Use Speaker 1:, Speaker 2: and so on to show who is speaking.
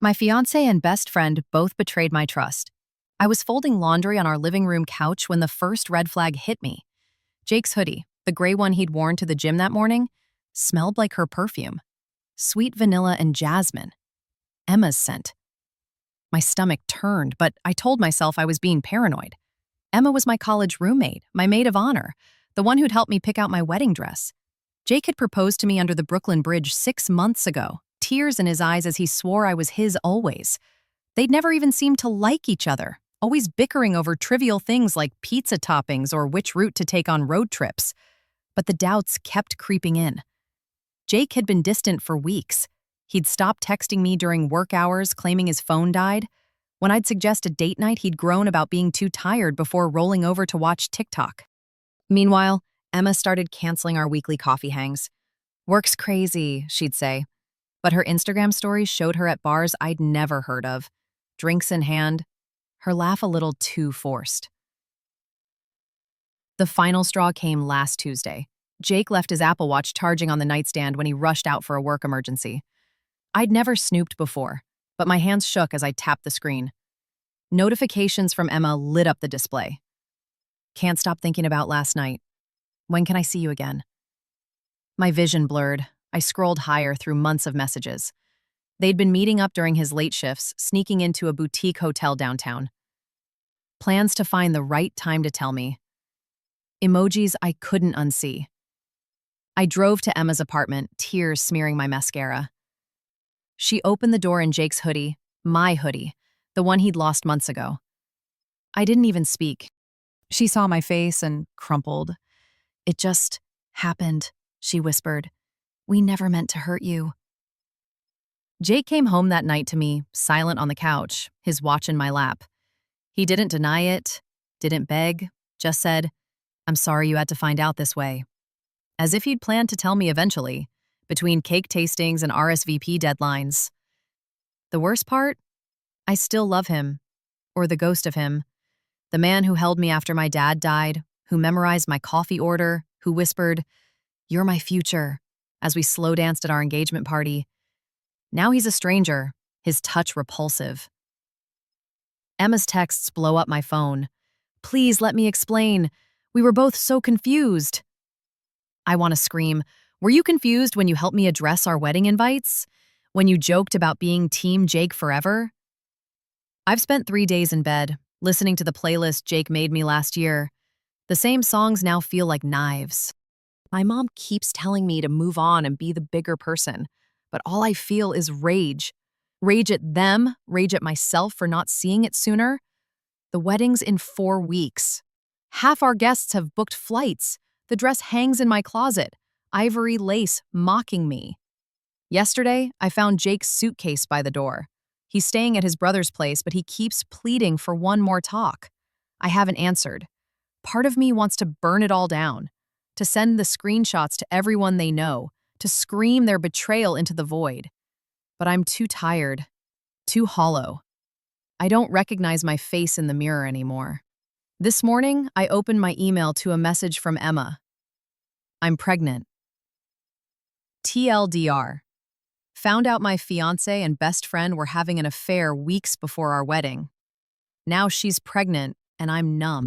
Speaker 1: My fiancé and best friend both betrayed my trust. I was folding laundry on our living room couch when the first red flag hit me. Jake's hoodie, the gray one he'd worn to the gym that morning, smelled like her perfume. Sweet vanilla and jasmine. Emma's scent. My stomach turned, but I told myself I was being paranoid. Emma was my college roommate, my maid of honor, the one who'd helped me pick out my wedding dress. Jake had proposed to me under the Brooklyn Bridge 6 months ago, tears in his eyes as he swore I was his always. They'd never even seemed to like each other, always bickering over trivial things like pizza toppings or which route to take on road trips. But the doubts kept creeping in. Jake had been distant for weeks. He'd stopped texting me during work hours, claiming his phone died. When I'd suggest a date night, he'd groan about being too tired before rolling over to watch TikTok. Meanwhile, Emma started canceling our weekly coffee hangs. "Work's crazy," she'd say. But her Instagram stories showed her at bars I'd never heard of, drinks in hand, her laugh a little too forced. The final straw came last Tuesday. Jake left his Apple Watch charging on the nightstand when he rushed out for a work emergency. I'd never snooped before, but my hands shook as I tapped the screen. Notifications from Emma lit up the display. "Can't stop thinking about last night. When can I see you again?" My vision blurred. I scrolled higher through months of messages. They'd been meeting up during his late shifts, sneaking into a boutique hotel downtown. Plans to find the right time to tell me. Emojis I couldn't unsee. I drove to Emma's apartment, tears smearing my mascara. She opened the door in Jake's hoodie, my hoodie, the one he'd lost months ago. I didn't even speak. She saw my face and crumpled. "It just happened," she whispered. "We never meant to hurt you." Jake came home that night to me, silent on the couch, his watch in my lap. He didn't deny it, didn't beg, just said, "I'm sorry you had to find out this way." As if he'd planned to tell me eventually, between cake tastings and RSVP deadlines. The worst part? I still love him, or the ghost of him. The man who held me after my dad died, who memorized my coffee order, who whispered, "You're my future," as we slow danced at our engagement party. Now he's a stranger, his touch repulsive. Emma's texts blow up my phone. "Please let me explain. We were both so confused." I want to scream. "Were you confused when you helped me address our wedding invites? When you joked about being Team Jake forever?" I've spent 3 days in bed, listening to the playlist Jake made me last year. The same songs now feel like knives. My mom keeps telling me to move on and be the bigger person, but all I feel is rage. Rage at them, rage at myself for not seeing it sooner. The wedding's in 4 weeks. Half our guests have booked flights. The dress hangs in my closet, ivory lace mocking me. Yesterday, I found Jake's suitcase by the door. He's staying at his brother's place, but he keeps pleading for one more talk. I haven't answered. Part of me wants to burn it all down, to send the screenshots to everyone they know, to scream their betrayal into the void. But I'm too tired, too hollow. I don't recognize my face in the mirror anymore. This morning, I opened my email to a message from Emma. "I'm pregnant. TLDR. Found out my fiancé and best friend were having an affair weeks before our wedding. Now she's pregnant, and I'm numb."